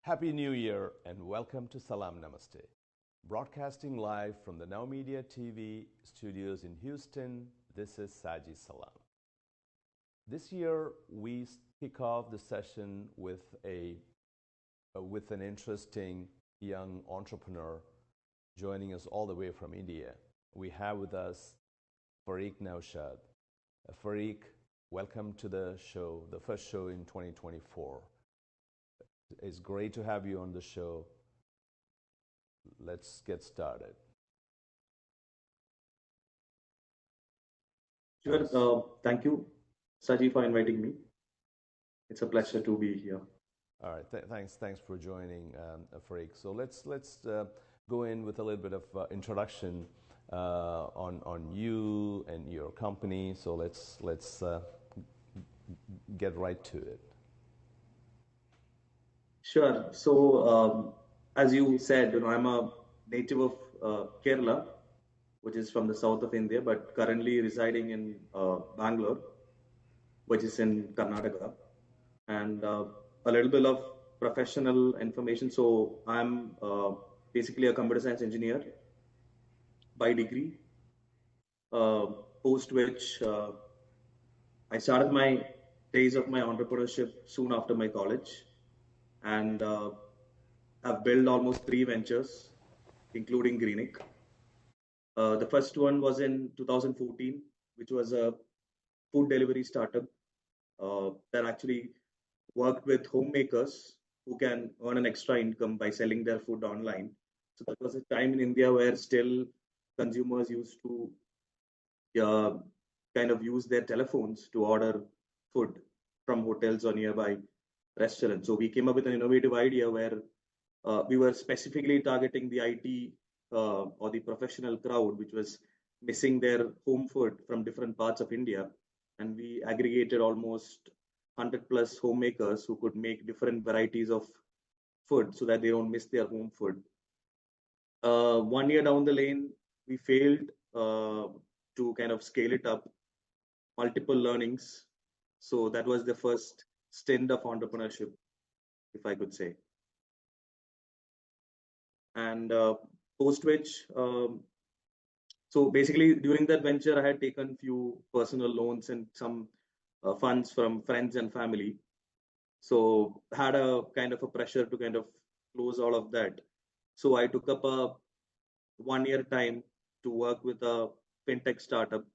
Happy New Year and welcome to Salam Namaste. Broadcasting live from the Now Media TV studios in Houston, this is Saji Salam. This year we kick off the session with an interesting young entrepreneur joining us all the way from India. We have with us Fariq Naushad. Fariq, welcome to the show, the first show in 2024. It's great to have you on the show. Let's get started. Sure. Thank you, Saji, for inviting me. It's a pleasure to be here. All right. Thanks for joining, Fariq. So let's go in with a little bit of introduction on you and your company. So let's get right to it. Sure. So, as you said, I'm a native of Kerala, which is from the south of India, but currently residing in Bangalore, which is in Karnataka. And a little bit of professional information. So I'm basically a computer science engineer by degree, post which I started my days of my entrepreneurship soon after my college. And I've built almost 3 ventures, including Greenikk. The first one was in 2014, which was a food delivery startup that actually worked with homemakers who can earn an extra income by selling their food online. So that was a time in India where still consumers used to kind of use their telephones to order food from hotels or nearby restaurants. So we came up with an innovative idea where we were specifically targeting the IT or the professional crowd, which was missing their home food from different parts of India. And we aggregated almost 100 plus homemakers who could make different varieties of food so that they don't miss their home food. 1 year down the lane, we failed to kind of scale it up, multiple learnings. So that was the first stint of entrepreneurship, if I could say. And post which, so basically during that venture, I had taken few personal loans and some funds from friends and family. So had a kind of a pressure to kind of close all of that. So I took up a 1 year time to work with a fintech startup,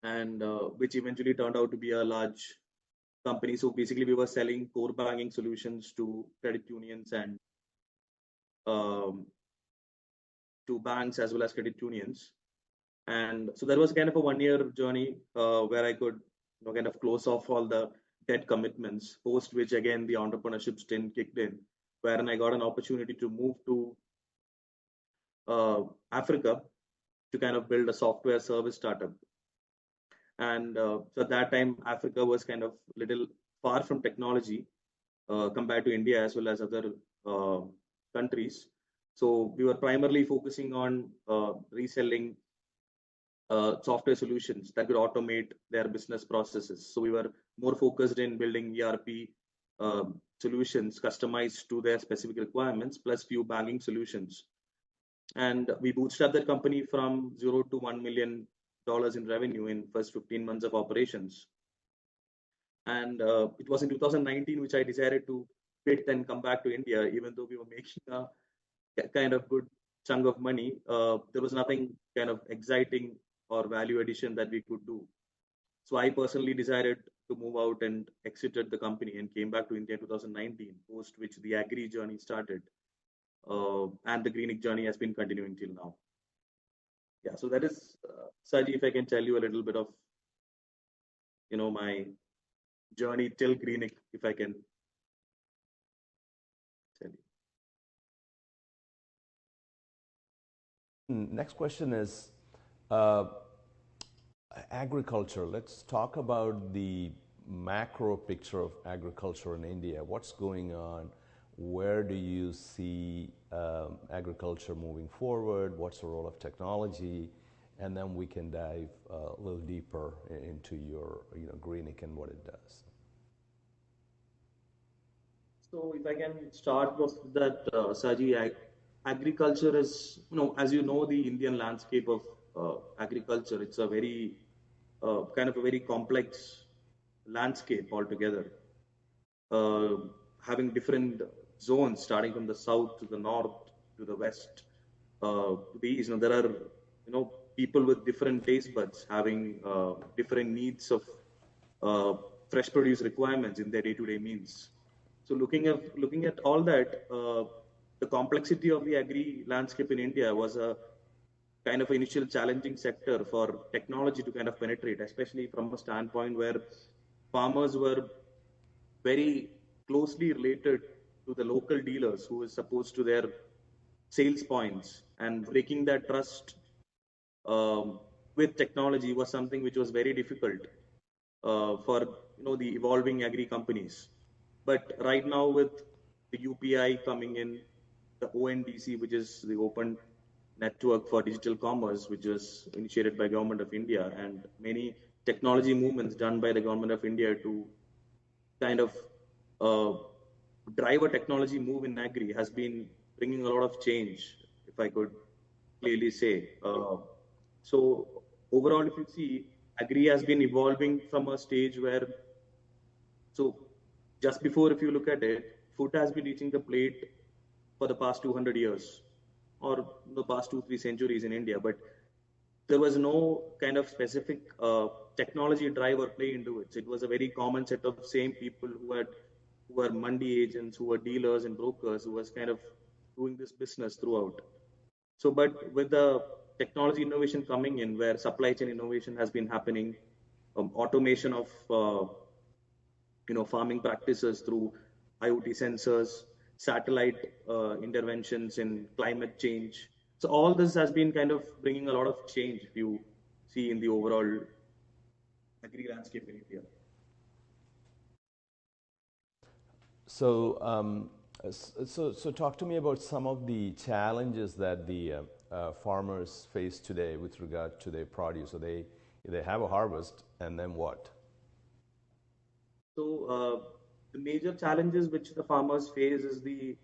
and which eventually turned out to be a large company. So basically we were selling core banking solutions to credit unions and to banks as well as credit unions. And so that was kind of a 1 year journey where I could kind of close off all the debt commitments, post which again the entrepreneurship stint kicked in, wherein I got an opportunity to move to Africa to kind of build a software service startup. And so at that time, Africa was kind of a little far from technology compared to India as well as other countries. So we were primarily focusing on reselling software solutions that could automate their business processes. So we were more focused in building ERP solutions customized to their specific requirements, plus few banking solutions. And we bootstrapped that company from $0 to $1 million in revenue in first 15 months of operations. And it was in 2019 which I decided to quit and come back to India, even though we were making a kind of good chunk of money. There was nothing kind of exciting or value addition that we could do. So I personally decided to move out and exited the company and came back to India in 2019, post which the agri journey started. And the Greenikk journey has been continuing till now. Yeah, so that is, Saji, if I can tell you a little bit of, my journey till Greenikk, if I can tell you. Next question is agriculture. Let's talk about the macro picture of agriculture in India. What's going on? Where do you see agriculture moving forward? What's the role of technology? And then we can dive a little deeper into your Greenikk and what it does. So if I can start with that, Saji, agriculture is, as you know, the Indian landscape of agriculture, it's a very kind of a very complex landscape altogether, uh, having different zones starting from the south to the north to the west to the east. There are people with different taste buds having different needs of uh, fresh produce requirements in their day-to-day meals. So looking at all that, the complexity of the agri landscape in India was a kind of initial challenging sector for technology to kind of penetrate, especially from a standpoint where farmers were very closely related to the local dealers who is supposed to their sales points, and breaking that trust with technology was something which was very difficult for the evolving agri companies. But right now with the UPI coming in, the ONDC, which is the Open Network for Digital Commerce, which was initiated by Government of India, and many technology movements done by the Government of India to kind of uh, drive a technology move in agri has been bringing a lot of change, if I could clearly say. So overall, if you see, agri has been evolving from a stage where, so just before, if you look at it, food has been reaching the plate for the past 200 years or the past 2-3 centuries in India, but there was no kind of specific technology drive or play into it. So it was a very common set of same people who were mandi agents, who were dealers and brokers, who was kind of doing this business throughout. So, but with the technology innovation coming in, where supply chain innovation has been happening, automation of farming practices through IoT sensors, satellite interventions in climate change. So all this has been kind of bringing a lot of change if you see in the overall agri landscape in India. So, so talk to me about some of the challenges that the farmers face today with regard to their produce. So they have a harvest, and then what? So the major challenges which the farmers face is the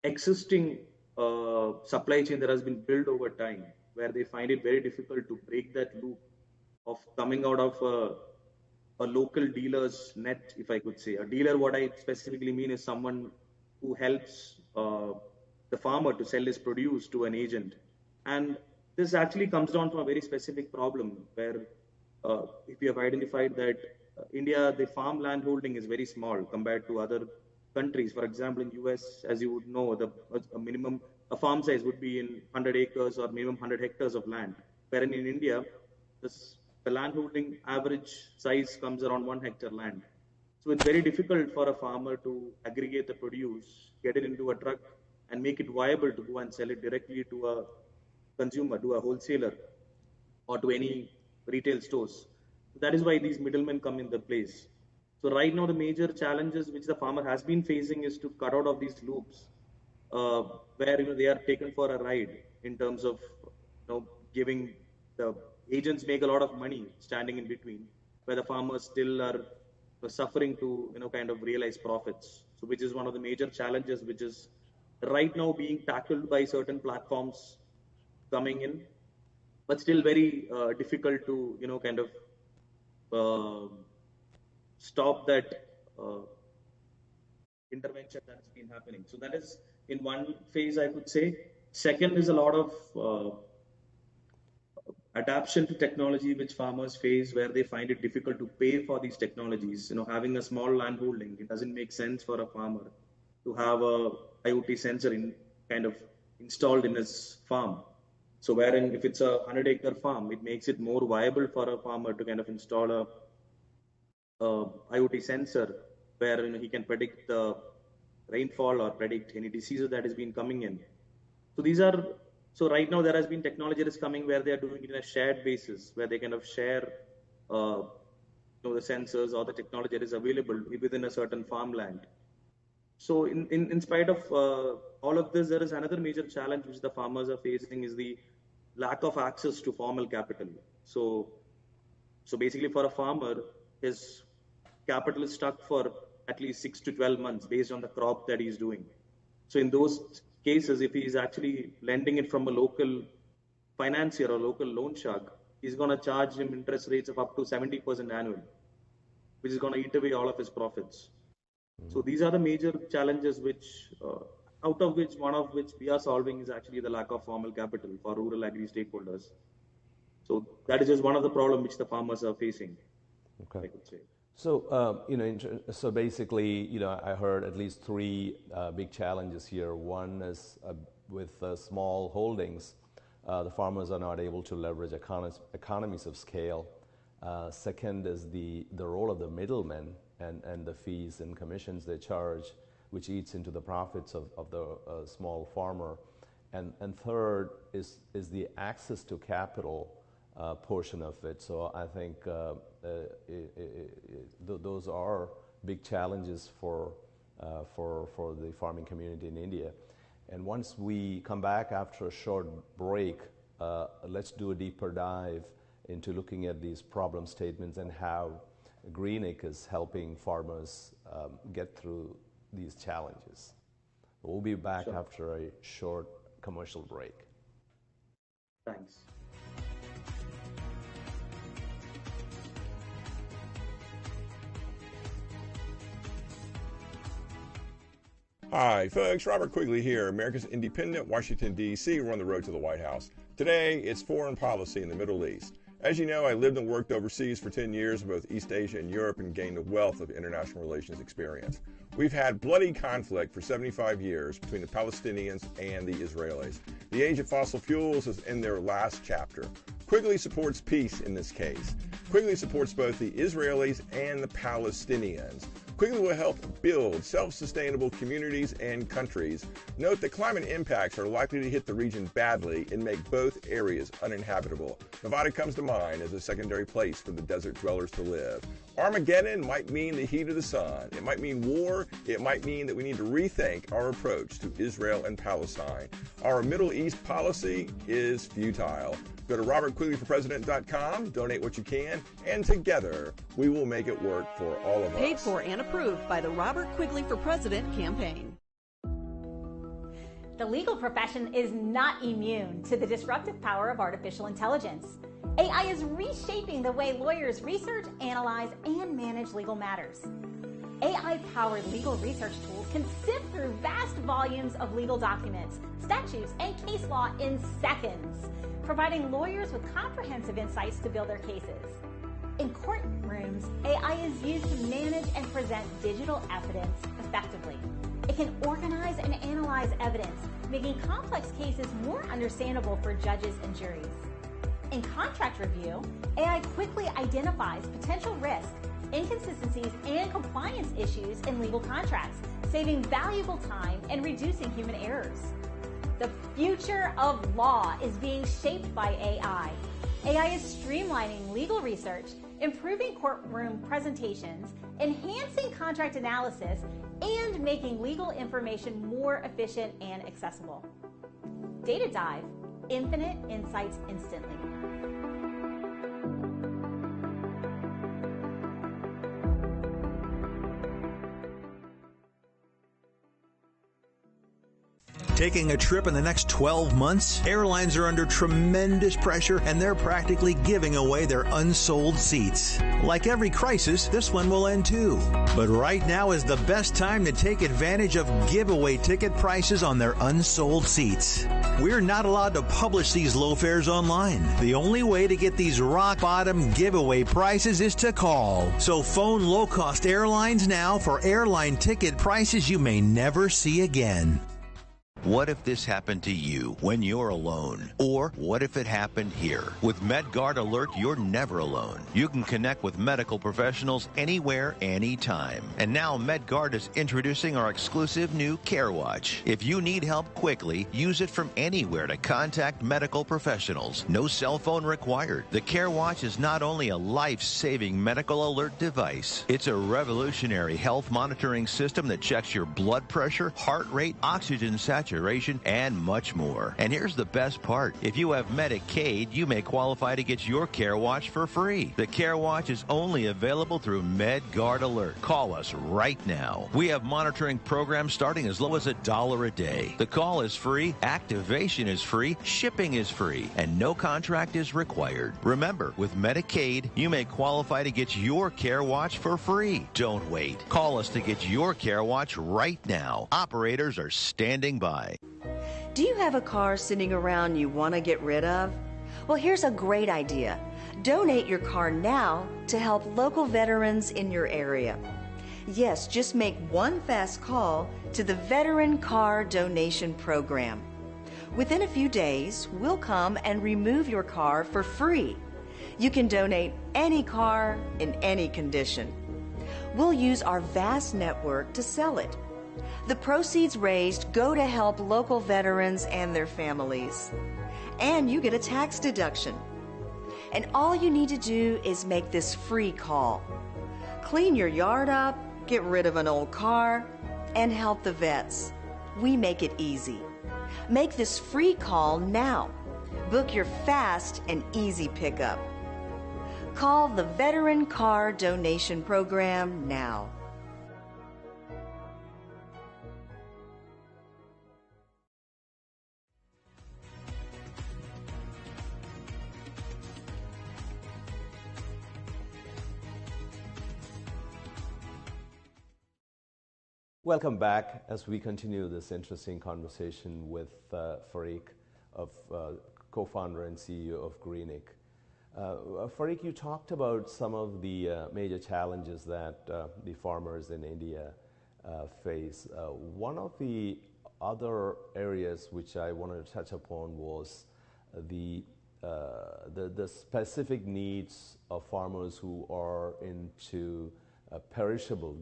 existing supply chain that has been built over time, where they find it very difficult to break that loop of coming out of a local dealer's net, if I could say. A dealer, what I specifically mean, is someone who helps the farmer to sell his produce to an agent. And this actually comes down to a very specific problem where if you have identified that India, the farm land holding is very small compared to other countries. For example, in US, as you would know, a minimum a farm size would be in 100 acres or minimum 100 hectares of land. Wherein in India, the land holding average size comes around 1 hectare land. So it's very difficult for a farmer to aggregate the produce, get it into a truck, and make it viable to go and sell it directly to a consumer, to a wholesaler, or to any retail stores. That is why these middlemen come in the place. So right now, the major challenges which the farmer has been facing is to cut out of these loops, uh, where they are taken for a ride in terms of giving the agents make a lot of money standing in between, where the farmers still are suffering to kind of realize profits. So which is one of the major challenges, which is right now being tackled by certain platforms coming in, but still very difficult to kind of uh, stop that uh, intervention that's been happening. So that is in one phase, I could say. Second is a lot of adaptation to technology which farmers face, where they find it difficult to pay for these technologies. Having a small land holding, it doesn't make sense for a farmer to have a IoT sensor kind of installed in his farm. So wherein if it's a 100-acre farm, it makes it more viable for a farmer to kind of install IoT sensor where he can predict the rainfall or predict any diseases that has been coming in. So these are so right now there has been technology that is coming where they are doing it in a shared basis, where they kind of share the sensors or the technology that is available within a certain farmland. So in spite of all of this, there is another major challenge which the farmers are facing is the lack of access to formal capital. So basically for a farmer, his capital is stuck for at least 6 to 12 months based on the crop that he's doing. So in those cases, if he's actually lending it from a local financier or local loan shark, he's going to charge him interest rates of up to 70% annually, which is going to eat away all of his profits. So these are the major challenges which, out of which, one of which we are solving is actually the lack of formal capital for rural agri stakeholders. So that is just one of the problems which the farmers are facing, I could say. So, so basically, I heard at least three big challenges here. One is with small holdings, the farmers are not able to leverage economies of scale. Second is the role of the middlemen and the fees and commissions they charge, which eats into the profits of the small farmer. And third is the access to capital portion of it. So I think those are big challenges for the farming community in India. And once we come back after a short break, let's do a deeper dive into looking at these problem statements and how Greenikk is helping farmers get through these challenges. We'll be back after a short commercial break. Thanks. Hi, folks. Robert Quigley here, America's Independent, Washington, D.C. We're on the road to the White House. Today, it's foreign policy in the Middle East. As you know, I lived and worked overseas for 10 years in both East Asia and Europe and gained a wealth of international relations experience. We've had bloody conflict for 75 years between the Palestinians and the Israelis. The age of fossil fuels is in their last chapter. Quigley supports peace in this case. Quigley supports both the Israelis and the Palestinians. Quigley will help build self-sustainable communities and countries. Note that climate impacts are likely to hit the region badly and make both areas uninhabitable. Nevada comes to mind as a secondary place for the desert dwellers to live. Armageddon might mean the heat of the sun. It might mean war. It might mean that we need to rethink our approach to Israel and Palestine. Our Middle East policy is futile. Go to robertquigleyforpresident.com, donate what you can, and together we will make it work for all of us. Paid for and approved by the Robert Quigley for President campaign. The legal profession is not immune to the disruptive power of artificial intelligence. AI is reshaping the way lawyers research, analyze, and manage legal matters. AI-powered legal research tools can sift through vast volumes of legal documents, statutes, and case law in seconds, providing lawyers with comprehensive insights to build their cases. In courtrooms, AI is used to manage and present digital evidence effectively. It can organize and analyze evidence, making complex cases more understandable for judges and juries. In contract review, AI quickly identifies potential risks, inconsistencies, and compliance issues in legal contracts, saving valuable time and reducing human errors. The future of law is being shaped by AI. AI is streamlining legal research, improving courtroom presentations, enhancing contract analysis, and making legal information more efficient and accessible. Data Dive, infinite insights instantly. Taking a trip in the next 12 months? Airlines are under tremendous pressure and they're practically giving away their unsold seats. Like every crisis, this one will end too. But right now is the best time to take advantage of giveaway ticket prices on their unsold seats. We're not allowed to publish these low fares online. The only way to get these rock bottom giveaway prices is to call. So phone low-cost airlines now for airline ticket prices you may never see again. What if this happened to you when you're alone? Or what if it happened here? With MedGuard Alert, you're never alone. You can connect with medical professionals anywhere, anytime. And now MedGuard is introducing our exclusive new CareWatch. If you need help quickly, use it from anywhere to contact medical professionals. No cell phone required. The CareWatch is not only a life-saving medical alert device, it's a revolutionary health monitoring system that checks your blood pressure, heart rate, oxygen saturation, maturation, and much more. And here's the best part. If you have Medicaid, you may qualify to get your Care Watch for free. The Care Watch is only available through MedGuard Alert. Call us right now. We have monitoring programs starting as low as $1 a day. The call is free, activation is free, shipping is free, and no contract is required. Remember, with Medicaid, you may qualify to get your Care Watch for free. Don't wait. Call us to get your Care Watch right now. Operators are standing by. Do you have a car sitting around you want to get rid of? Well, here's a great idea. Donate your car now to help local veterans in your area. Yes, just make one fast call to the Veteran Car Donation Program. Within a few days, we'll come and remove your car for free. You can donate any car in any condition. We'll use our vast network to sell it. The proceeds raised go to help local veterans and their families. And you get a tax deduction. And all you need to do is make this free call. Clean your yard up, get rid of an old car, and help the vets. We make it easy. Make this free call now. Book your fast and easy pickup. Call the Veteran Car Donation Program now. Welcome back as we continue this interesting conversation with Fariq, of co-founder and CEO of Greenikk. Fariq, you talked about some of the major challenges that the farmers in India face. One of the other areas which I wanted to touch upon was the specific needs of farmers who are into perishable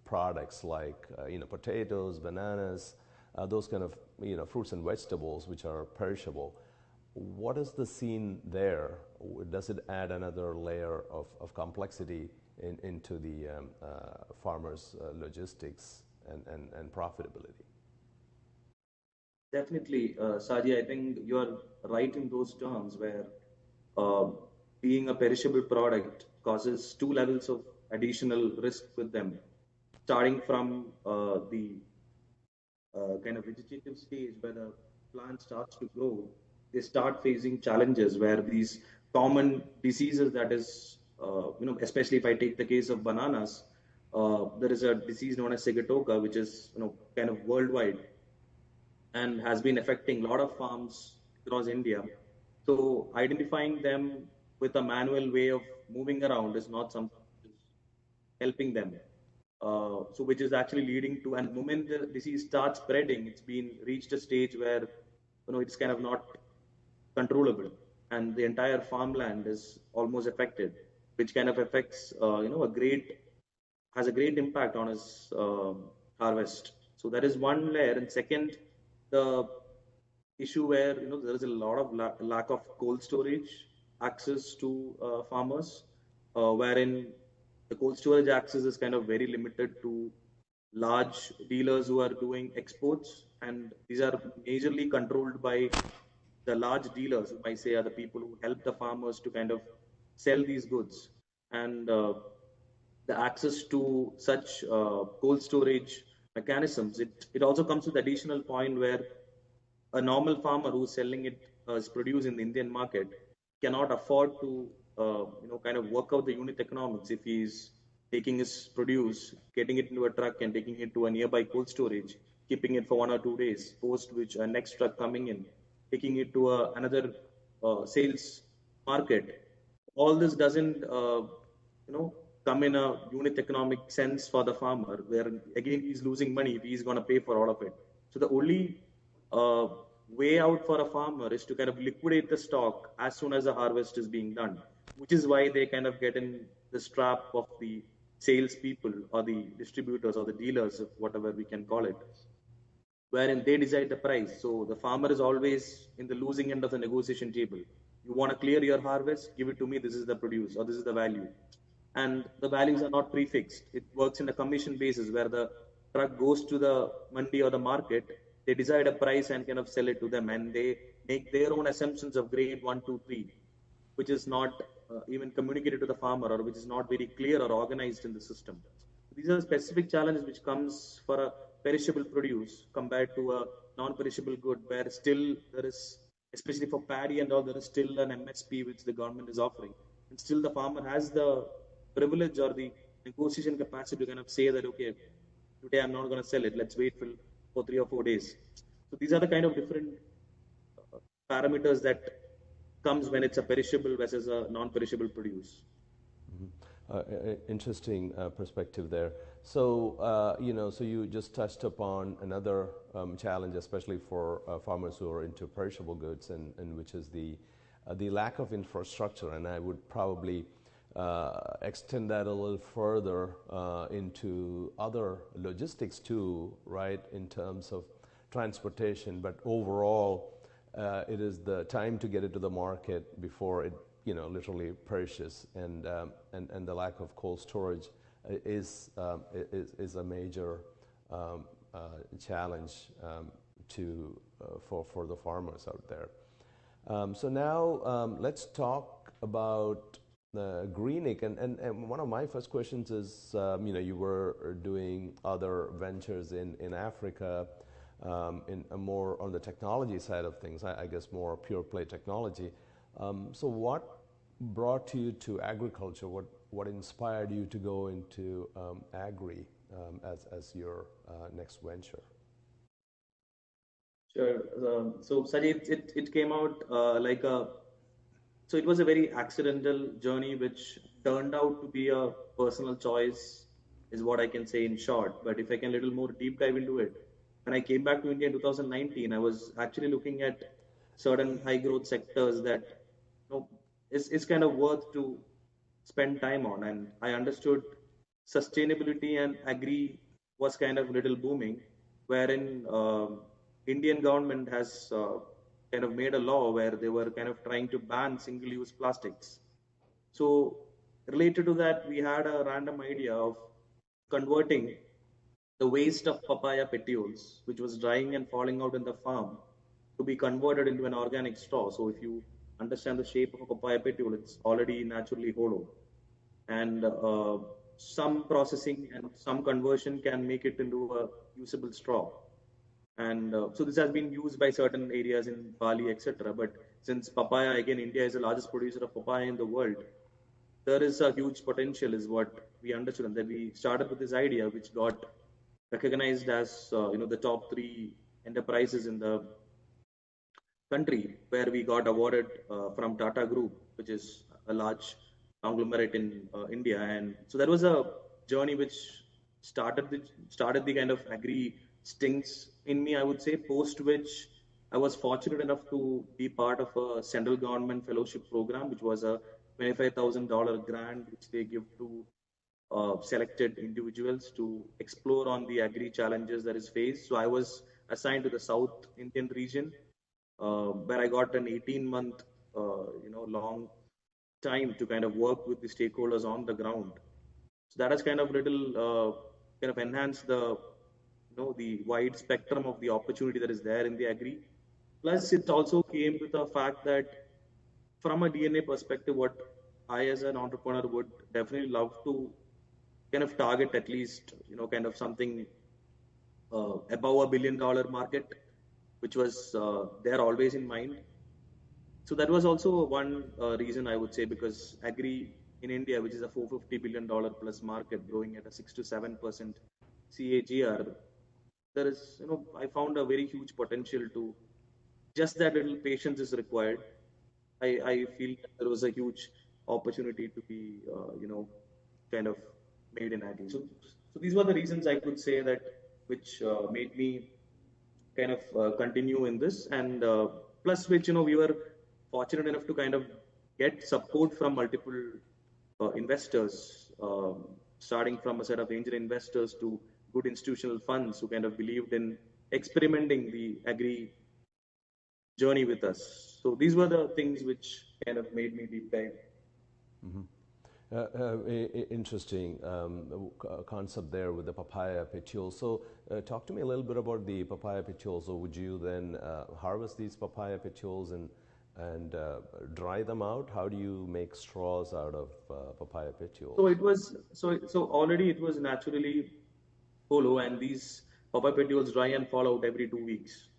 products like potatoes, bananas, those kind of fruits and vegetables which are perishable. What is the scene there? Does it add another layer of complexity into the farmers' logistics and profitability? Definitely, Saji, I think you're right in those terms where being a perishable product causes two levels of additional risk with them. Starting from the kind of vegetative stage where the plant starts to grow, they start facing challenges where these common diseases, that is, especially if I take the case of bananas, there is a disease known as Sigatoka, which is kind of worldwide and has been affecting a lot of farms across India. So identifying them with a manual way of moving around is not something that is helping them. So which is actually leading to, and the moment the disease starts spreading, it's been reached a stage where it's kind of not controllable, and the entire farmland is almost affected, which kind of affects has a great impact on its harvest. So that is one layer. And second, the issue where there is a lot of lack of cold storage access to farmers, wherein the cold storage access is kind of very limited to large dealers who are doing exports, and these are majorly controlled by the large dealers, who I say are the people who help the farmers to kind of sell these goods. And the access to such cold storage mechanisms, it also comes with additional point where a normal farmer who's selling it as produce in the Indian market cannot afford to kind of work out the unit economics if he's taking his produce, getting it into a truck and taking it to a nearby cold storage, keeping it for 1 or 2 days, post which a next truck coming in, taking it to another sales market. All this doesn't, come in a unit economic sense for the farmer, where again he's losing money if he's going to pay for all of it. So the only way out for a farmer is to kind of liquidate the stock as soon as the harvest is being done, which is why they kind of get in this trap of the salespeople or the distributors or the dealers, whatever we can call it, wherein they decide the price. So the farmer is always in the losing end of the negotiation table. You want to clear your harvest, give it to me, this is the produce or this is the value. And the values are not prefixed. It works in a commission basis where the truck goes to the mandi or the market, they decide a price and kind of sell it to them, and they make their own assumptions of grade 1, 2, 3, which is not even communicated to the farmer, or which is not very clear or organized in the system. These are specific challenges which comes for a perishable produce compared to a non-perishable good, where still there is, especially for paddy and all, there is still an MSP which the government is offering, and still the farmer has the privilege or the negotiation capacity to kind of say that, okay, today I'm not going to sell it, let's wait for 3 or 4 days. So these are the kind of different parameters that comes when it's a perishable versus a non-perishable produce. Interesting perspective there. So, so you just touched upon another challenge, especially for farmers who are into perishable goods, and which is the lack of infrastructure. And I would probably extend that a little further into other logistics too, right, in terms of transportation. But overall, it is the time to get it to the market before it literally perishes, and the lack of cold storage is a major challenge for the farmers out there. So now let's talk about Greenikk, and one of my first questions is, you were doing other ventures in Africa, in more on the technology side of things, I guess more pure play technology. So what brought you to agriculture? What inspired you to go into agri as your next venture? Sure. So Saji, it came out so it was a very accidental journey which turned out to be a personal choice, is what I can say in short. But if I can a little more deep dive into it, when I came back to India in 2019, I was actually looking at certain high growth sectors that is kind of worth to spend time on, and I understood sustainability and agri was kind of little booming, wherein Indian government has kind of made a law where they were kind of trying to ban single-use plastics. So related to that, we had a random idea of converting the waste of papaya petioles, which was drying and falling out in the farm, to be converted into an organic straw. So if you understand the shape of a papaya petiole, it's already naturally hollow, and some processing and some conversion can make it into a usable straw. And so this has been used by certain areas in Bali, etc. But since papaya, again, India is the largest producer of papaya in the world, there is a huge potential, is what we understood, and that we started with this idea, which got recognized as the top 3 enterprises in the country, where we got awarded from Tata Group, which is a large conglomerate in India. And so that was a journey which started the kind of agri stings in me, I would say, post which I was fortunate enough to be part of a central government fellowship program, which was a $25,000 grant which they give to selected individuals to explore on the agri challenges that is faced. So I was assigned to the South Indian region, where I got an 18-month, long time to kind of work with the stakeholders on the ground. So that has kind of enhanced the wide spectrum of the opportunity that is there in the agri. Plus, it also came with the fact that from a DNA perspective, what I as an entrepreneur would definitely love to kind of target at least, kind of something above $1 billion market, which was there always in mind. So that was also one reason, I would say, because agri in India, which is a $450 billion plus market growing at a 6 to 7% CAGR, there is, I found a very huge potential to just that little patience is required. I feel there was a huge opportunity to be, kind of made in agri. So these were the reasons I could say that which made me kind of continue in this, and plus which, we were fortunate enough to kind of get support from multiple investors, starting from a set of angel investors to good institutional funds who kind of believed in experimenting the agri journey with us. So these were the things which kind of made me deep dive. Mm-hmm. Interesting concept there with the papaya petioles. So talk to me a little bit about the papaya petioles. So would you then harvest these papaya petioles and dry them out? How do you make straws out of papaya petioles? So it was already it was naturally hollow, and these papaya petioles dry and fall out every 2 weeks.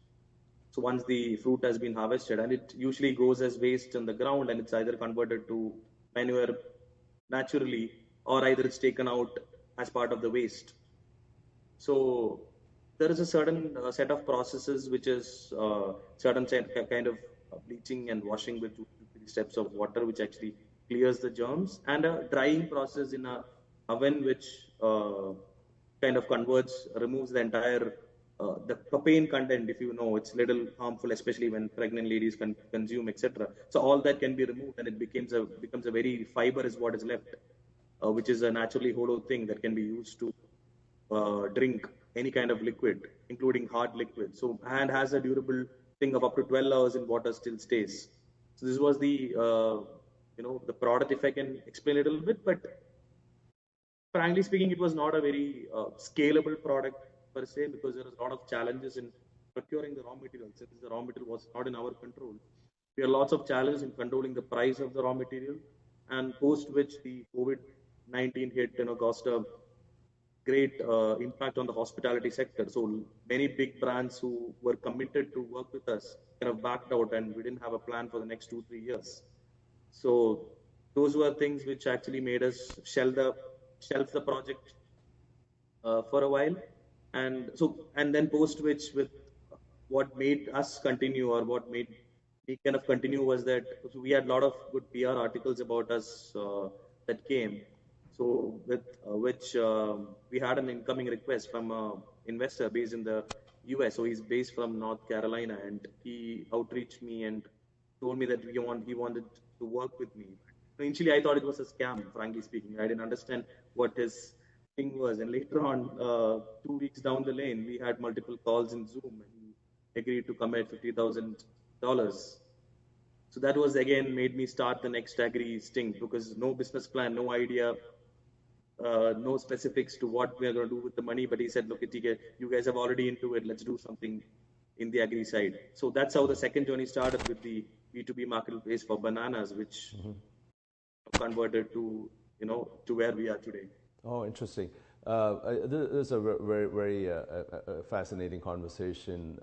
So once the fruit has been harvested, and it usually goes as waste on the ground, and it's either converted to manure naturally, or either it's taken out as part of the waste. So there is a certain set of processes, which is certain kind of bleaching and washing with 2 to 3 steps of water, which actually clears the germs, and a drying process in a oven, which kind of removes the entire the papain content. If you know, it's little harmful, especially when pregnant ladies consume, etc. So all that can be removed, and it becomes a very fiber is what is left, which is a naturally hollow thing that can be used to drink any kind of liquid, including hard liquid. So, and has a durable thing of up to 12 hours in water still stays. So this was the the product, if I can explain a little bit. But frankly speaking, it was not a very scalable product per se, because there was a lot of challenges in procuring the raw material. Since the raw material was not in our control, we had lots of challenges in controlling the price of the raw material. And post which the COVID-19 hit, caused a great impact on the hospitality sector. So many big brands who were committed to work with us kind of backed out, and we didn't have a plan for the next 2-3 years. So those were things which actually made us shelf the project for a while. And then post which, with what made us continue, or what made me kind of continue, was that we had a lot of good PR articles about us that came. So with which we had an incoming request from an investor based in the US. So he's based from North Carolina, and he outreached me and told me that he wanted to work with me. Initially, I thought it was a scam, frankly speaking. I didn't understand what his thing was. And later on, 2 weeks down the lane, we had multiple calls in Zoom, and he agreed to commit $50,000. So that was, again, made me start the next agri sting, because no business plan, no idea, no specifics to what we are going to do with the money. But he said, look, you guys have already into it. Let's do something in the agri side. So that's how the second journey started, with the B2B marketplace for bananas, which converted to where we are today. Oh, interesting. This is a very, very fascinating conversation,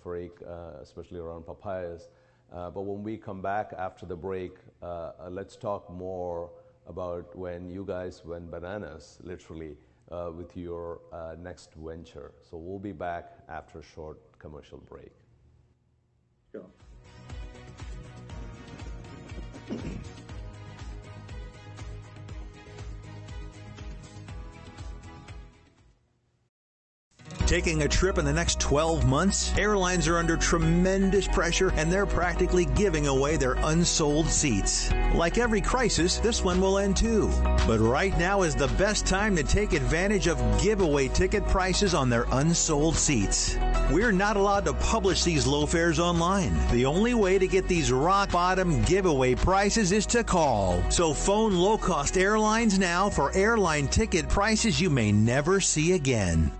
Fariq, especially around papayas. But when we come back after the break, let's talk more about when you guys went bananas, literally, with your next venture. So we'll be back after a short commercial break. Sure. Taking a trip in the next 12 months? Airlines are under tremendous pressure, and they're practically giving away their unsold seats. Like every crisis, this one will end too. But right now is the best time to take advantage of giveaway ticket prices on their unsold seats. We're not allowed to publish these low fares online. The only way to get these rock-bottom giveaway prices is to call. So phone low-cost airlines now for airline ticket prices you may never see again.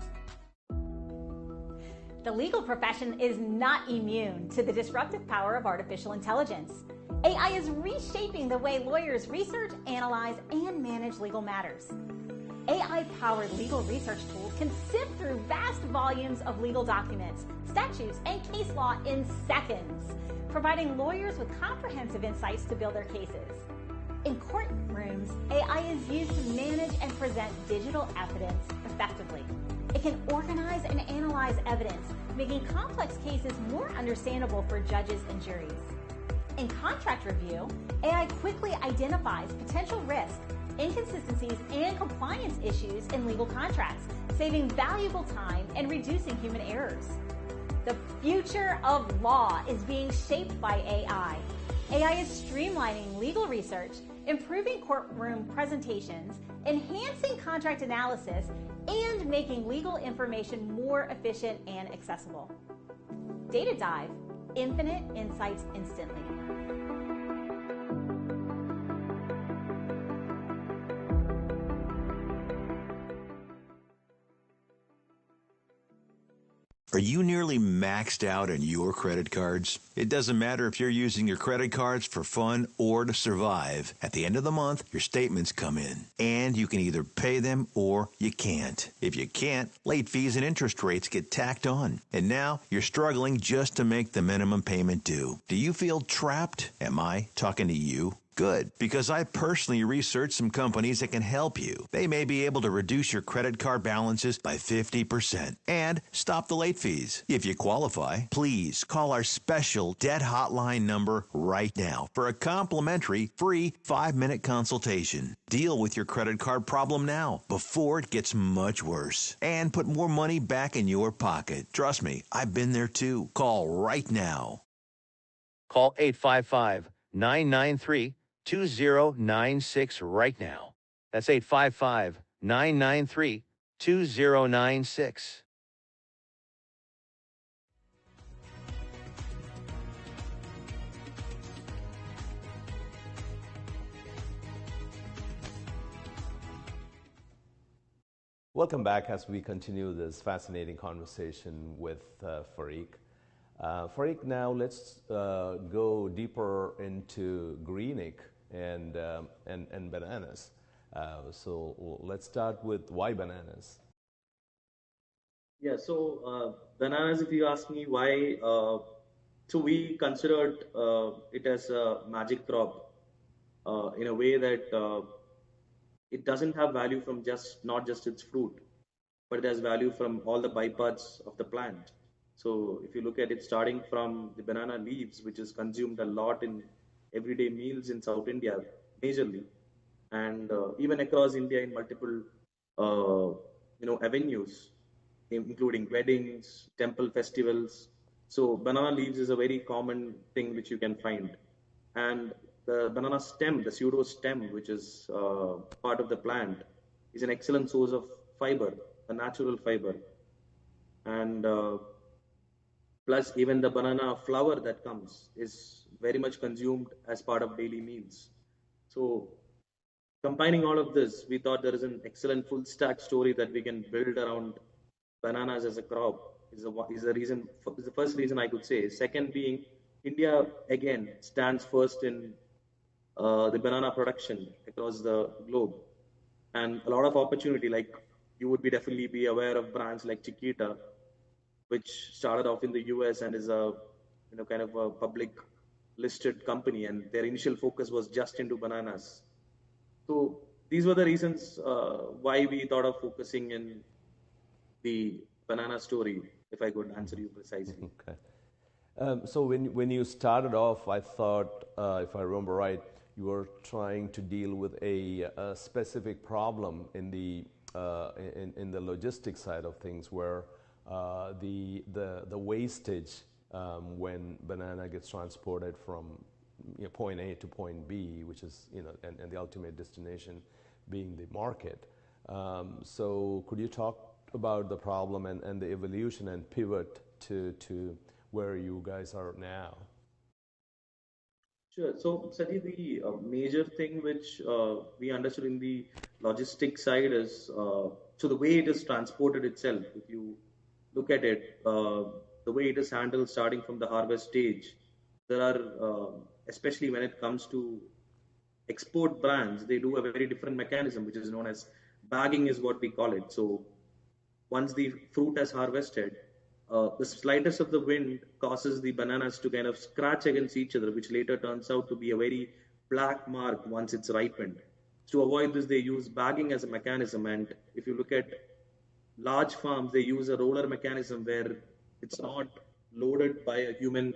The legal profession is not immune to the disruptive power of artificial intelligence. AI is reshaping the way lawyers research, analyze, and manage legal matters. AI-powered legal research tools can sift through vast volumes of legal documents, statutes, and case law in seconds, providing lawyers with comprehensive insights to build their cases. In courtrooms, AI is used to manage and present digital evidence effectively. It can organize and analyze evidence, making complex cases more understandable for judges and juries. In contract review, AI quickly identifies potential risks, inconsistencies, and compliance issues in legal contracts, saving valuable time and reducing human errors. The future of law is being shaped by AI. AI is streamlining legal research, improving courtroom presentations, enhancing contract analysis, and making legal information more efficient and accessible. Data Dive, infinite insights instantly. Are you nearly maxed out on your credit cards? It doesn't matter if you're using your credit cards for fun or to survive. At the end of the month, your statements come in, and you can either pay them or you can't. If you can't, late fees and interest rates get tacked on. And now you're struggling just to make the minimum payment due. Do you feel trapped? Am I talking to you? Good, because I personally researched some companies that can help you. They may be able to reduce your credit card balances by 50% and stop the late fees. If you qualify, please call our special debt hotline number right now for a complimentary free 5-minute consultation. Deal with your credit card problem now before it gets much worse and put more money back in your pocket. Trust me, I've been there too. Call right now. Call 855-993-2096 right now. That's 855-993-2096. Welcome back as we continue this fascinating conversation with Fariq. Fariq, now let's go deeper into Greenikk and bananas. So let's start with why bananas? Yeah, so bananas, if you ask me why, so we considered it as a magic crop in a way that it doesn't have value from not just its fruit, but it has value from all the byproducts of the plant. So if you look at it, starting from the banana leaves, which is consumed a lot in everyday meals in South India, majorly, and even across India in multiple, avenues, including weddings, temple festivals. So banana leaves is a very common thing which you can find, and the banana stem, the pseudo stem, which is part of the plant, is an excellent source of fiber, a natural fiber, and plus even the banana flower that comes is very much consumed as part of daily meals. So combining all of this, we thought there is an excellent full stack story that we can build around bananas as a crop. Is the first reason I could say. Second being, India again stands first in the banana production across the globe, and a lot of opportunity. Like you would definitely be aware of brands like Chiquita, which started off in the US and is a kind of a public listed company, and their initial focus was just into bananas. So these were the reasons why we thought of focusing in the banana story, if I could answer you precisely. Okay. So when you started off, I thought, if I remember right, you were trying to deal with a specific problem in the logistics side of things, where the wastage when banana gets transported from point A to point B, which is and the ultimate destination being the market. So could you talk about the problem and the evolution and pivot to where you guys are now? Sure. So, Saji, the major thing which we understood in the logistics side is so the way it is transported itself. If you look at it, the way it is handled starting from the harvest stage, there are, especially when it comes to export brands, they do a very different mechanism, which is known as bagging, is what we call it. So once the fruit has harvested, the slightest of the wind causes the bananas to kind of scratch against each other, which later turns out to be a very black mark once it's ripened. To avoid this, they use bagging as a mechanism. And if you look at large farms, they use a roller mechanism where it's not loaded by a human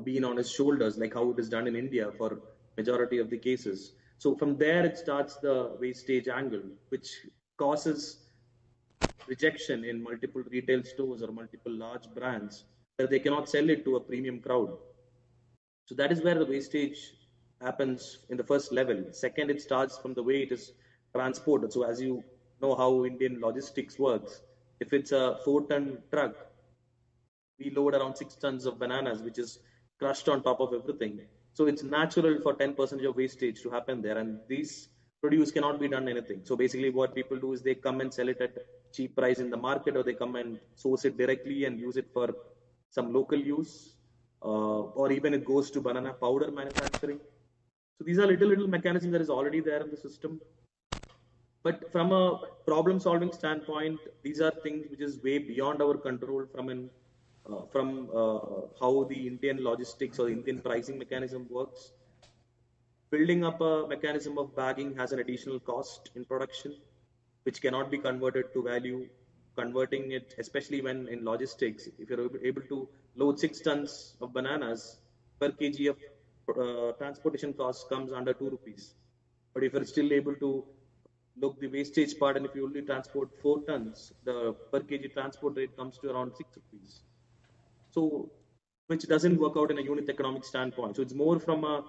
being on his shoulders, like how it is done in India for majority of the cases. So from there, it starts the wastage angle, which causes rejection in multiple retail stores or multiple large brands, that they cannot sell it to a premium crowd. So that is where the wastage happens in the first level. Second, it starts from the way it is transported. So as you know how Indian logistics works, if it's a 4-ton truck, we load around 6 tons of bananas, which is crushed on top of everything. So it's natural for 10% of wastage to happen there, and these produce cannot be done anything. So basically what people do is they come and sell it at cheap price in the market, or they come and source it directly and use it for some local use, or even it goes to banana powder manufacturing. So these are little mechanisms that is already there in the system. But from a problem solving standpoint, these are things which is way beyond our control from how the Indian logistics or Indian pricing mechanism works. Building up a mechanism of bagging has an additional cost in production, which cannot be converted to value. Converting it, especially when in logistics, if you're able to load 6 tons of bananas, per kg of transportation cost comes under 2 rupees. But if you're still able to look the wastage part, and if you only transport 4 tons, the per kg transport rate comes to around 6 rupees. So, which doesn't work out in a unit economic standpoint. So it's more from a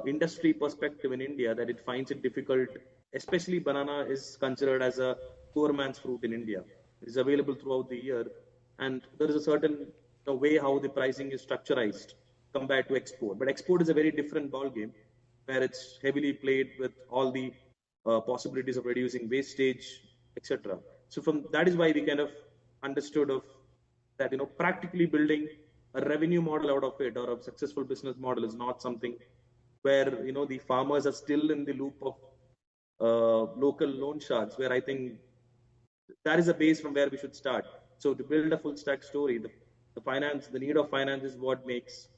industry perspective in India that it finds it difficult, especially banana is considered as a poor man's fruit in India. It is available throughout the year, and there is a certain way how the pricing is structurized compared to export. But export is a very different ballgame, where it's heavily played with all the possibilities of reducing wastage, etc. So from that is why we kind of understood of that, practically building a revenue model out of it, or a successful business model, is not something where the farmers are still in the loop of local loan sharks, where I think that is a base from where we should start. So to build a full stack story, the need of finance is what makes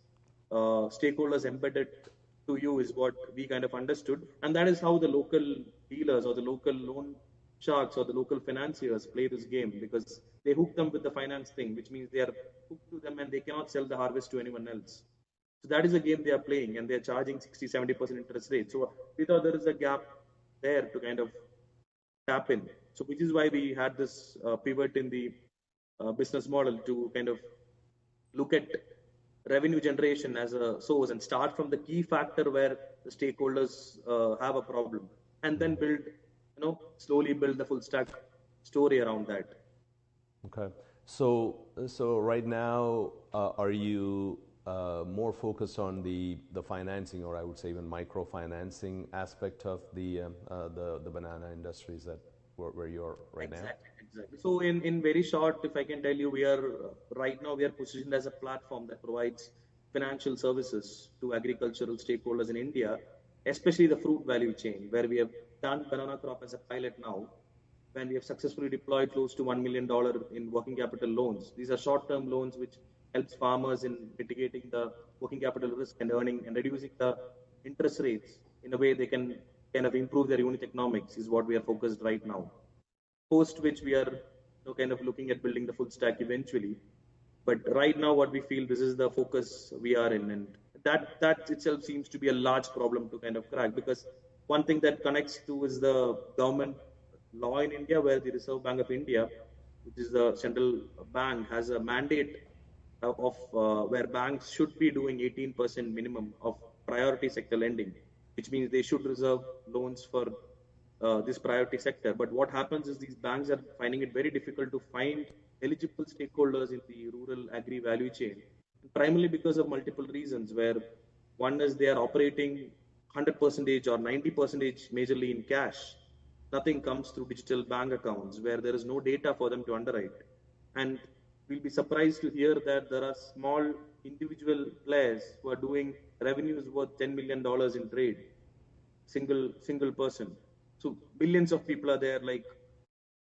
stakeholders embedded to you, is what we kind of understood. And that is how the local dealers or the local loan sharks or the local financiers play this game, because they hook them with the finance thing, which means they are hooked to them and they cannot sell the harvest to anyone else. So that is the game they are playing, and they are charging 60-70% interest rate. So we thought there is a gap there to kind of tap in. So which is why we had this pivot in the business model to kind of look at revenue generation as a source and start from the key factor where the stakeholders have a problem, and then slowly build the full stack story around that. Okay. So right now, are you more focused on the financing, or I would say even microfinancing aspect of the banana industries that where you're right now? Exactly. So in very short, if I can tell you, we are positioned as a platform that provides financial services to agricultural stakeholders in India, especially the fruit value chain, where we have done banana crop as a pilot now, when we have successfully deployed close to $1 million in working capital loans. These are short-term loans which helps farmers in mitigating the working capital risk and earning and reducing the interest rates in a way they can kind of improve their unit economics, is what we are focused right now. Post which we are kind of looking at building the full stack eventually. But right now what we feel, this is the focus we are in, and that itself seems to be a large problem to kind of crack, because one thing that connects to is the government law in India, where the Reserve Bank of India, which is the central bank, has a mandate of where banks should be doing 18% minimum of priority sector lending, which means they should reserve loans for this priority sector. But what happens is these banks are finding it very difficult to find eligible stakeholders in the rural agri value chain, primarily because of multiple reasons, where one is they are operating 100% or 90% majorly in cash. Nothing comes through digital bank accounts, where there is no data for them to underwrite. And we'll be surprised to hear that there are small individual players who are doing revenues worth $10 million in trade, single person. So billions of people are there, like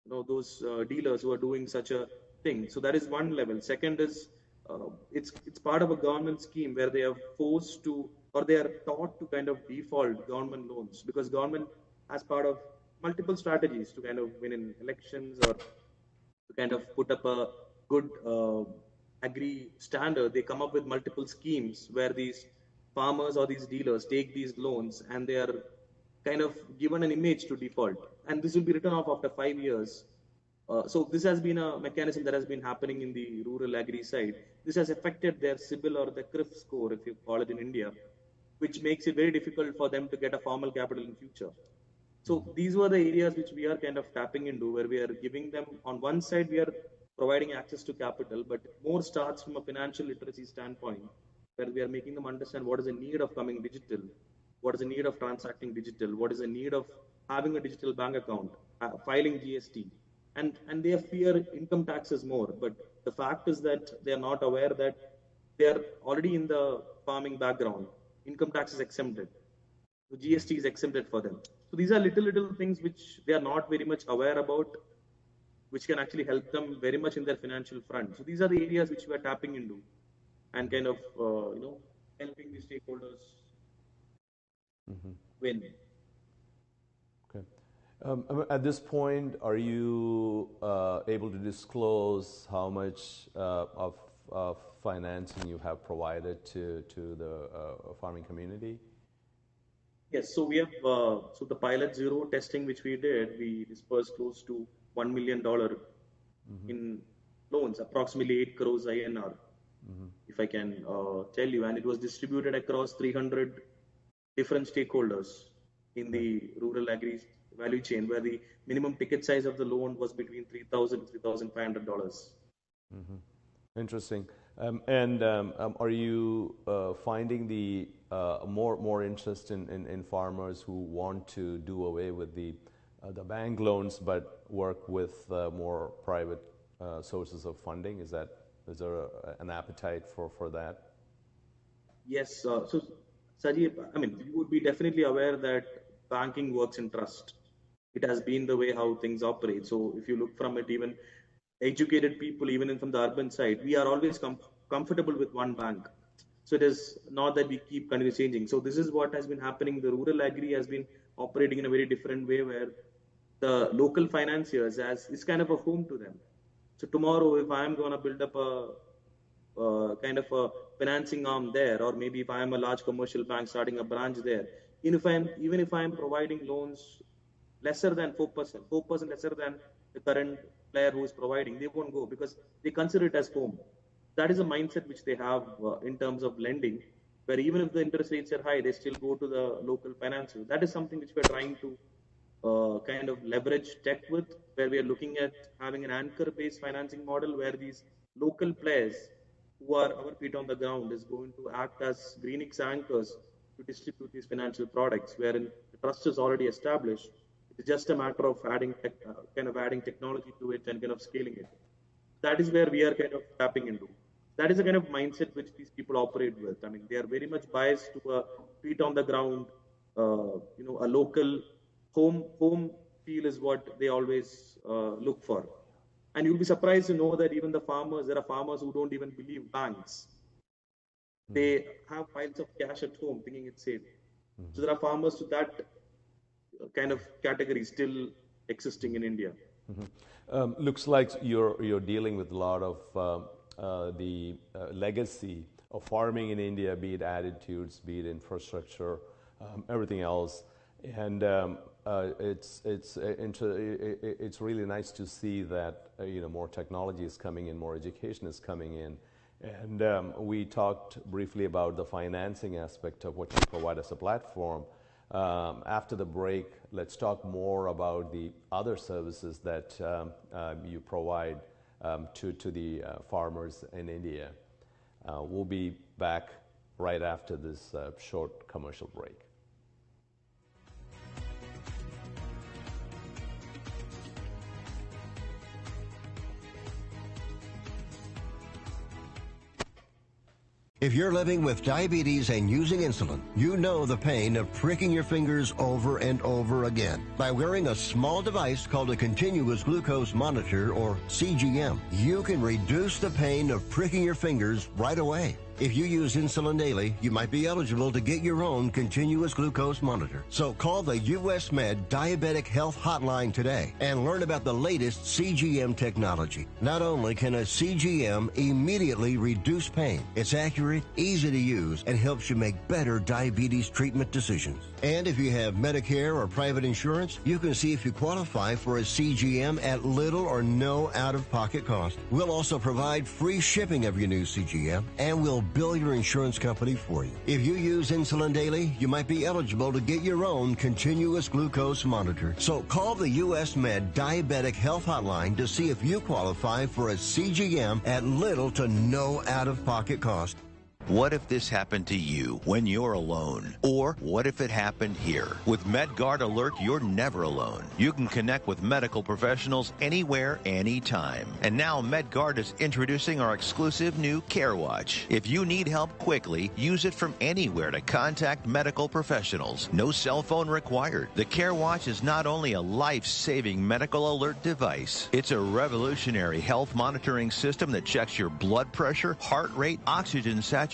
those dealers who are doing such a thing. So that is one level. Second is it's part of a government scheme where they are forced to, or they are taught to kind of default government loans, because government, as part of multiple strategies to kind of win in elections or to kind of put up a good agri standard, they come up with multiple schemes where these farmers or these dealers take these loans and they are kind of given an image to default, and this will be written off after 5 years. So this has been a mechanism that has been happening in the rural agri side. This has affected their CIBIL or the CRIF score, if you call it in India, which makes it very difficult for them to get a formal capital in future. So these were the areas which we are kind of tapping into, where we are giving them, on one side we are providing access to capital, but more starts from a financial literacy standpoint, where we are making them understand what is the need of coming digital, what is the need of transacting digital, what is the need of having a digital bank account, filing GST. and they fear income taxes more. But the fact is that they are not aware that they are already in the farming background. Income tax is exempted. So GST is exempted for them. So these are little things which they are not very much aware about, which can actually help them very much in their financial front. So these are the areas which we are tapping into and kind of, helping the stakeholders win. Okay. At this point, are you able to disclose how much of financing you have provided to the farming community? Yes, so we have, so the pilot zero testing which we did, we dispersed close to $1 million in loans, approximately 8 crores INR, if I can tell you. And it was distributed across 300 different stakeholders in the rural agri value chain, where the minimum ticket size of the loan was between $3,000 to $3,500. Interesting. Are you finding the more interest in farmers who want to do away with the bank loans but work with more private sources of funding? Is there an appetite for that? Yes. So, Saji, I mean, you would be definitely aware that banking works in trust. It has been the way how things operate. So if you look from it, even educated people, even from the urban side, we are always comfortable with one bank. So it is not that we keep continuously changing. So this is what has been happening. The rural agri has been operating in a very different way, where the local financiers is kind of a home to them. So tomorrow, if I am going to build up a kind of a financing arm there, or maybe if I am a large commercial bank starting a branch there, even if I am providing loans lesser than 4% lesser than the current player who is providing, they won't go because they consider it as home. That is a mindset which they have in terms of lending, where even if the interest rates are high, they still go to the local financier. That is something which we're trying to kind of leverage tech with, where we are looking at having an anchor-based financing model, where these local players who are our feet on the ground is going to act as Greenikks anchors to distribute these financial products, wherein the trust is already established. It's just a matter of adding technology to it and kind of scaling it. That is where we are kind of tapping into. That is the kind of mindset which these people operate with. I mean, they are very much biased to a feet on the ground, a local home feel is what they always look for. And you'll be surprised to know that even there are farmers who don't even believe banks. They have piles of cash at home thinking it's safe. So there are farmers to that kind of category still existing in India. Looks like you're dealing with a lot of the legacy of farming in India, be it attitudes, be it infrastructure, everything else, and it's really nice to see that more technology is coming in, more education is coming in, and we talked briefly about the financing aspect of what you provide as a platform. After the break, let's talk more about the other services that you provide to the farmers in India. We'll be back right after this short commercial break. If you're living with diabetes and using insulin, you know the pain of pricking your fingers over and over again. By wearing a small device called a continuous glucose monitor, or CGM, you can reduce the pain of pricking your fingers right away. If you use insulin daily, you might be eligible to get your own continuous glucose monitor. So call the US Med Diabetic Health Hotline today and learn about the latest CGM technology. Not only can a CGM immediately reduce pain, it's accurate, easy to use, and helps you make better diabetes treatment decisions. And if you have Medicare or private insurance, you can see if you qualify for a CGM at little or no out-of-pocket cost. We'll also provide free shipping of your new CGM, and we'll bill your insurance company for you. If you use insulin daily, you might be eligible to get your own continuous glucose monitor. So call the US Med Diabetic Health Hotline to see if you qualify for a CGM at little to no out-of-pocket cost. What if this happened to you when you're alone? Or what if it happened here? With MedGuard Alert, you're never alone. You can connect with medical professionals anywhere, anytime. And now MedGuard is introducing our exclusive new Care Watch. If you need help quickly, use it from anywhere to contact medical professionals. No cell phone required. The Care Watch is not only a life-saving medical alert device, it's a revolutionary health monitoring system that checks your blood pressure, heart rate, oxygen saturation,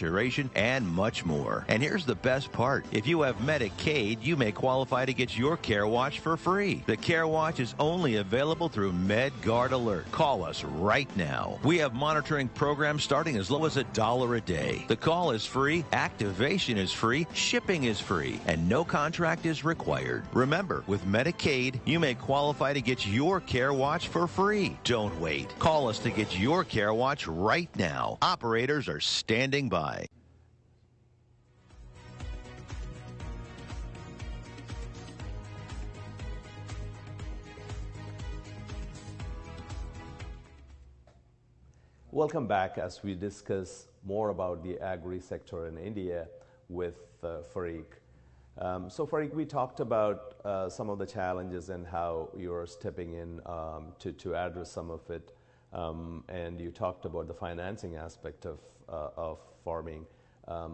and much more. And here's the best part. If you have Medicaid, you may qualify to get your Care Watch for free. The Care Watch is only available through MedGuard Alert. Call us right now. We have monitoring programs starting as low as $1 a day. The call is free, activation is free, shipping is free, and no contract is required. Remember, with Medicaid, you may qualify to get your Care Watch for free. Don't wait. Call us to get your Care Watch right now. Operators are standing by. Welcome back as we discuss more about the agri sector in India with Fariq. So Fariq, we talked about some of the challenges and how you're stepping in to address some of it, and you talked about the financing aspect of farming.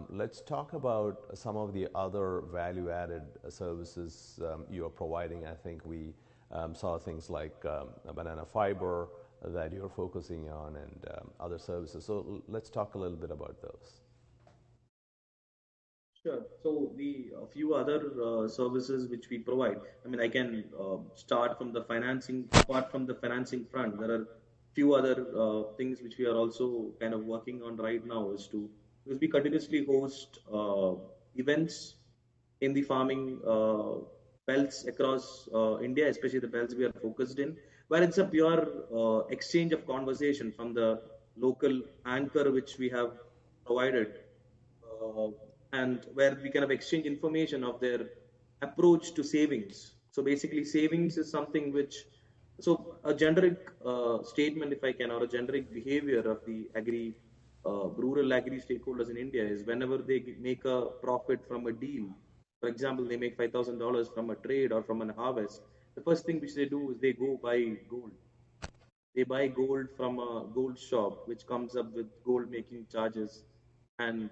Let's talk about some of the other value-added services you are providing. I think we saw things like banana fiber that you're focusing on and other services. So let's talk a little bit about those. Sure. So a few other services which we provide. I mean, I can start from the financing. Apart from the financing front, there are few other things which we are also kind of working on right now. Because we continuously host events in the farming belts across India, especially the belts we are focused in, where it's a pure exchange of conversation from the local anchor which we have provided, and where we kind of exchange information of their approach to savings. So basically, savings is something which, so a generic statement, if I can, or a generic behavior of the rural agri stakeholders in India is whenever they make a profit from a deal, for example, they make $5,000 from a trade or from a harvest, the first thing which they do is they go buy gold. They buy gold from a gold shop, which comes up with gold making charges and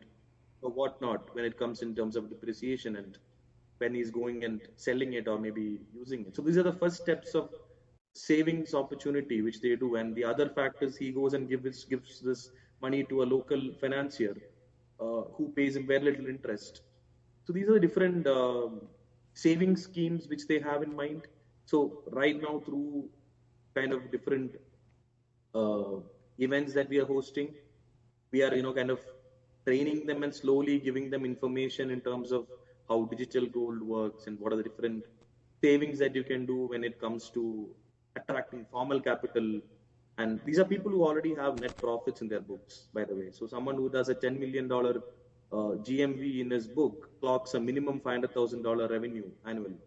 whatnot when it comes in terms of depreciation and when he's going and selling it or maybe using it. So these are the first steps of savings opportunity which they do. And the other fact is he goes and gives this money to a local financier who pays him very little interest. So these are the different saving schemes which they have in mind. So right now, through kind of different events that we are hosting, we are kind of training them and slowly giving them information in terms of how digital gold works and what are the different savings that you can do when it comes to attracting formal capital. And these are people who already have net profits in their books, by the way. So someone who does a $10 million GMV in his book clocks a minimum $500,000 revenue annually.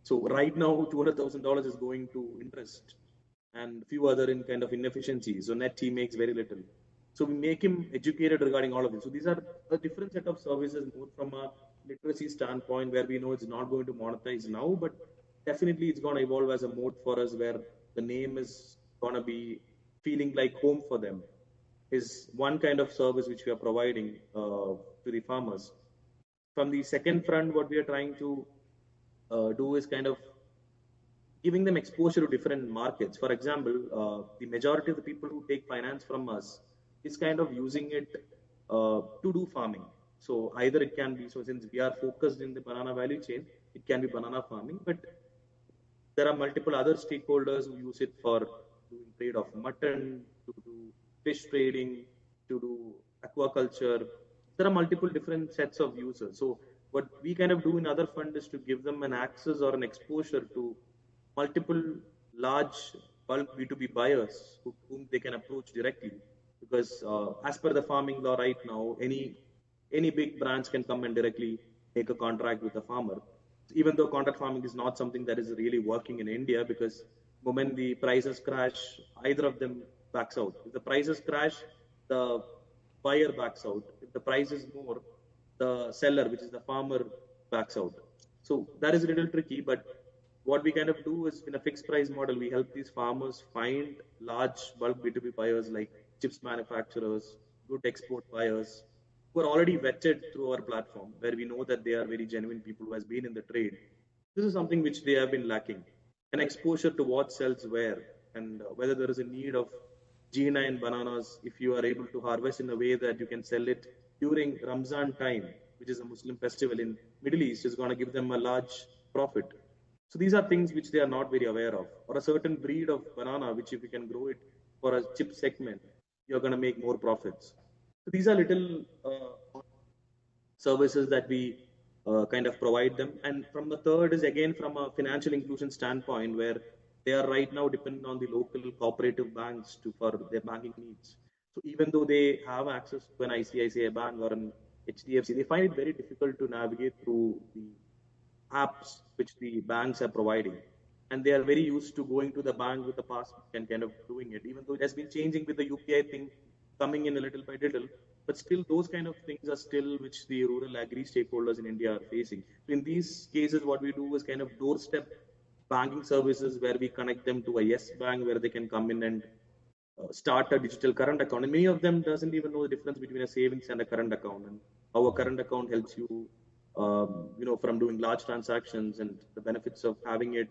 So right now, $200,000 is going to interest and a few other in kind of inefficiencies. So net he makes very little. So we make him educated regarding all of this. So these are a different set of services, more from a literacy standpoint, where we know it's not going to monetize now, but definitely it's going to evolve as a mode for us, where the name is going to be feeling like home for them. Is one kind of service which we are providing to the farmers. From the second front, what we are trying to do is kind of giving them exposure to different markets. For example, the majority of the people who take finance from us is kind of using it to do farming. So either it can be, so since we are focused in the banana value chain, it can be banana farming, but there are multiple other stakeholders who use it for doing trade of mutton, to do fish trading, to do aquaculture. There are multiple different sets of users. So what we kind of do in other fund is to give them an access or an exposure to multiple large bulk B2B buyers whom they can approach directly. Because as per the farming law right now, any big branch can come and directly make a contract with a farmer. Even though contract farming is not something that is really working in India, because the moment the prices crash, either of them backs out. If the prices crash, the buyer backs out. If the price is more, the seller, which is the farmer, backs out. So that is a little tricky, but what we kind of do is in a fixed price model, we help these farmers find large bulk B2B buyers like chips manufacturers, good export buyers who are already vetted through our platform, where we know that they are very genuine people who has been in the trade. This is something which they have been lacking, an exposure to what sells where, and whether there is a need of G9 bananas. If you are able to harvest in a way that you can sell it during Ramzan time, which is a Muslim festival in Middle East, is going to give them a large profit. So these are things which they are not very aware of. Or a certain breed of banana, which if you can grow it for a chip segment, you're going to make more profits. So these are little services that we kind of provide them. And from the third is again from a financial inclusion standpoint, where they are right now dependent on the local cooperative banks for their banking needs. So even though they have access to an ICICI bank or an HDFC, they find it very difficult to navigate through the apps which the banks are providing. And they are very used to going to the bank with the passbook and kind of doing it, even though it has been changing with the UPI thing coming in a little by little. But still, those kind of things are still which the rural agri stakeholders in India are facing. So in these cases, what we do is kind of doorstep banking services where we connect them to a Yes Bank where they can come in and start a digital current account. And many of them doesn't even know the difference between a savings and a current account, and how a current account helps you, from doing large transactions, and the benefits of having it,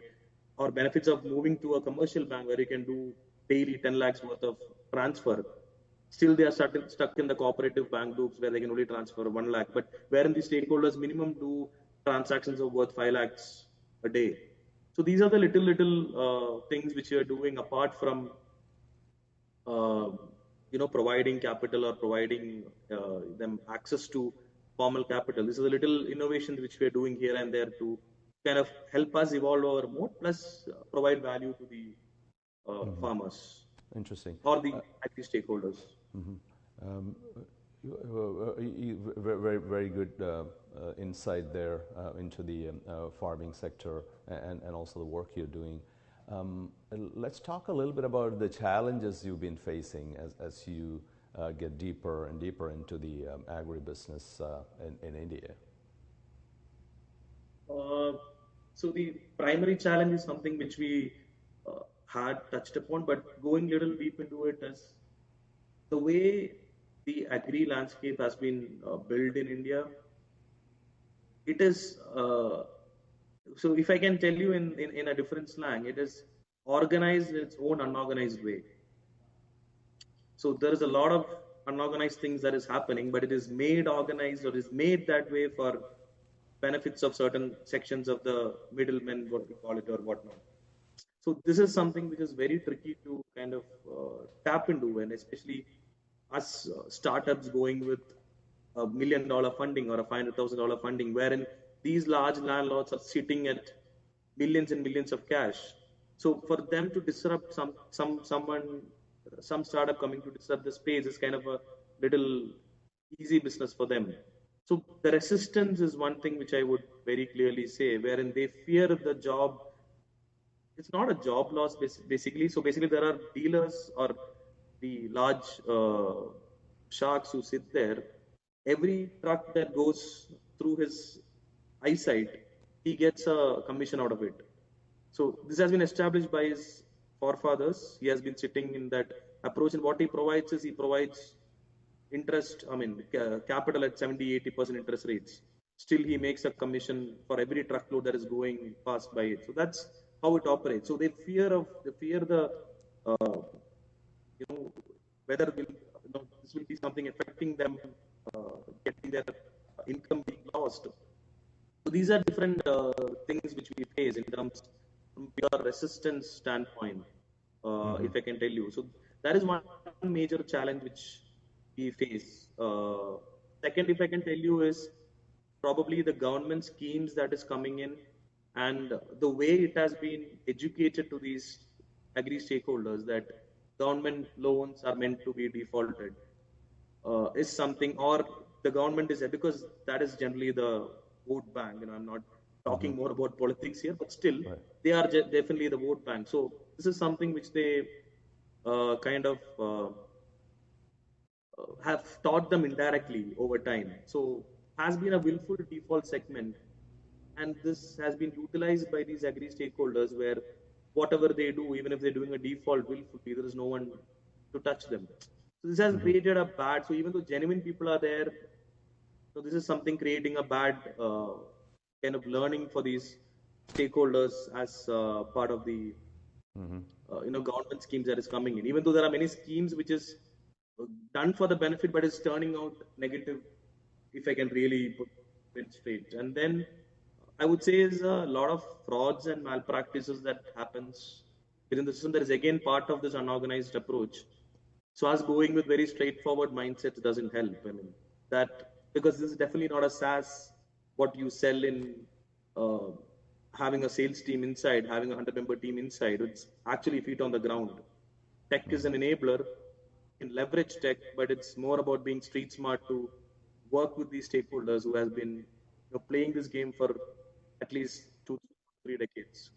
or benefits of moving to a commercial bank where you can do daily 10 lakhs worth of transfer. Still, they are stuck in the cooperative bank books where they can only transfer 1 lakh, but wherein the stakeholders minimum do transactions of worth 5 lakhs a day. So these are the little things which we are doing apart from providing capital or providing them access to formal capital. This is a little innovation which we are doing here and there to kind of help us evolve our mode, plus provide value to the farmers. Interesting. Or the IT stakeholders. Very, very good insight there into the farming sector and also the work you're doing. Let's talk a little bit about the challenges you've been facing as you get deeper and deeper into the agribusiness in India. So the primary challenge is something which we had touched upon, but going a little deep into it is the way the agri landscape has been built in India. It is, so if I can tell you in a different slang, it is organized in its own unorganized way. So there is a lot of unorganized things that is happening, but it is made organized, or is made that way for benefits of certain sections of the middlemen, what we call it, or whatnot. So this is something which is very tricky to kind of tap into, and especially us startups going with $1 million funding or a $500,000 funding, wherein these large landlords are sitting at millions and millions of cash. So for them to disrupt some startup coming to disrupt the space is kind of a little easy business for them. So the resistance is one thing which I would very clearly say, wherein they fear the job. It's not a job loss basically. So basically there are dealers or the large sharks who sit there. Every truck that goes through his eyesight, he gets a commission out of it. So this has been established by his forefathers. He has been sitting in that approach, and what he provides is he provides interest, capital at 70-80% interest rates. Still, he makes a commission for every truckload that is going past by it. So that's how it operates. So they fear the whether this will be something affecting them, getting their income being lost. So these are different things which we face in terms from pure resistance standpoint, if I can tell you. So that is one major challenge which we face. Second, if I can tell you, is probably the government schemes that is coming in, and the way it has been educated to these agri stakeholders that government loans are meant to be defaulted is something, or the government is, because that is generally the vote bank. I'm not talking more about politics here, but still they are definitely the vote bank. So this is something which they kind of have taught them indirectly over time. So has been a willful default segment, and this has been utilized by these agri stakeholders where whatever they do, even if they're doing a default willfully, there is no one to touch them. So this has created a bad, so even though genuine people are there, so this is something creating a bad kind of learning for these stakeholders as part of the government schemes that is coming in. Even though there are many schemes which is done for the benefit, but it's turning out negative, if I can really put it straight. And then I would say is a lot of frauds and malpractices that happens within the system. That is again part of this unorganized approach. So us going with very straightforward mindsets doesn't help. I mean that, because this is definitely not a SaaS, what you sell in having a sales team inside, having a 100-member team inside. It's actually feet on the ground. Tech is an enabler. You can leverage tech, but it's more about being street smart to work with these stakeholders who has been playing this game for at least 2-3 decades.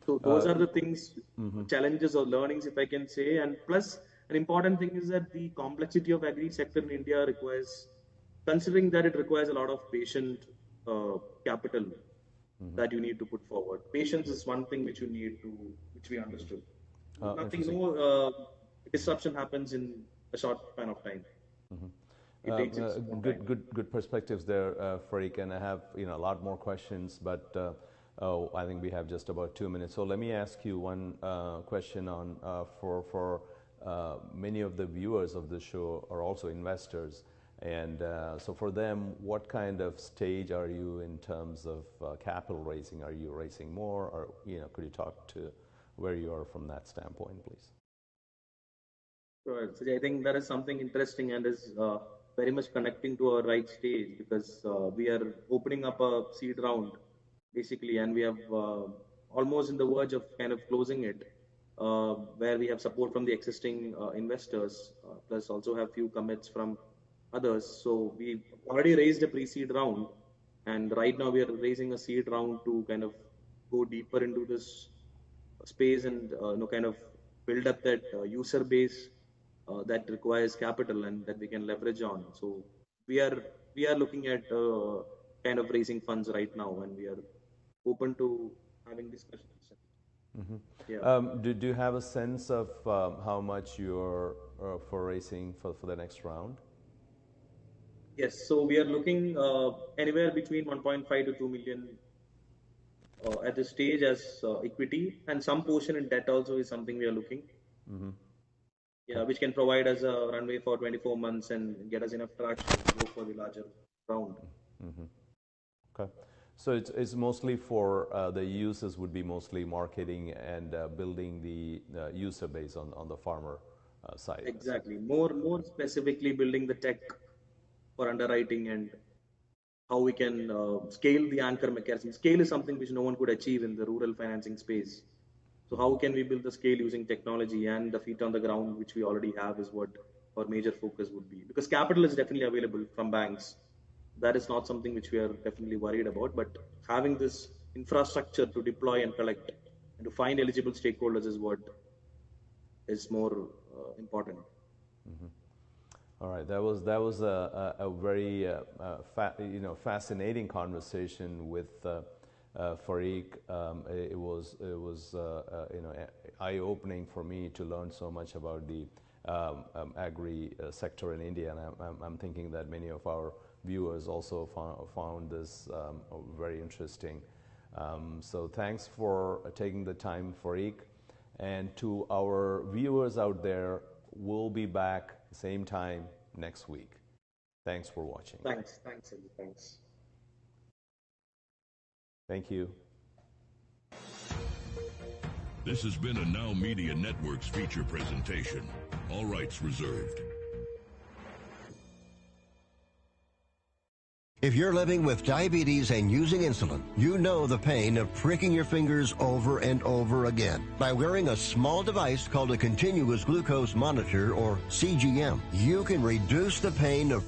So those are the things, challenges or learnings, if I can say. And plus, an important thing is that the complexity of agri sector in India requires, considering that it requires a lot of patient capital that you need to put forward. Patience is one thing which you need to, which we understood. No disruption happens in a short span of time. It takes good perspectives there, Fariq, and I have a lot more questions, but I think we have just about 2 minutes. So let me ask you one question on for many of the viewers of the show are also investors. And so for them, what kind of stage are you in terms of capital raising? Are you raising more, or could you talk to where you are from that standpoint, please? Sure. So I think that is something interesting and is very much connecting to our right stage, because we are opening up a seed round basically, and we have almost in the verge of kind of closing it, where we have support from the existing investors, plus also have few commits from others. So we already raised a pre-seed round, and right now we are raising a seed round to kind of go deeper into this space and kind of build up that user base that requires capital and that we can leverage on. So we are looking at kind of raising funds right now, and we are open to having discussions. Do you have a sense of how much you're for raising for the next round? Yes, so we are looking anywhere between 1.5 to 2 million at this stage as equity, and some portion in debt also is something we are looking. Which can provide us a runway for 24 months and get us enough traction to go for the larger round. Okay, so it's mostly for the users would be mostly marketing and building the user base on the farmer side. Exactly, more specifically building the tech for underwriting and how we can scale the anchor mechanism. Scale is something which no one could achieve in the rural financing space. So how can we build the scale using technology, and the feet on the ground, which we already have, is what our major focus would be. Because capital is definitely available from banks. That is not something which we are definitely worried about, but having this infrastructure to deploy and collect and to find eligible stakeholders is what is more important. All right, that was a very fascinating conversation with Fariq. It was eye-opening for me to learn so much about the agri sector in India, and I'm thinking that many of our viewers also found this very interesting. So thanks for taking the time, Fariq, and to our viewers out there, we'll be back same time next week. Thanks for watching. Thanks. Thank you. This has been a Now Media Networks feature presentation. All rights reserved. If you're living with diabetes and using insulin, you know the pain of pricking your fingers over and over again. By wearing a small device called a continuous glucose monitor, or CGM, you can reduce the pain of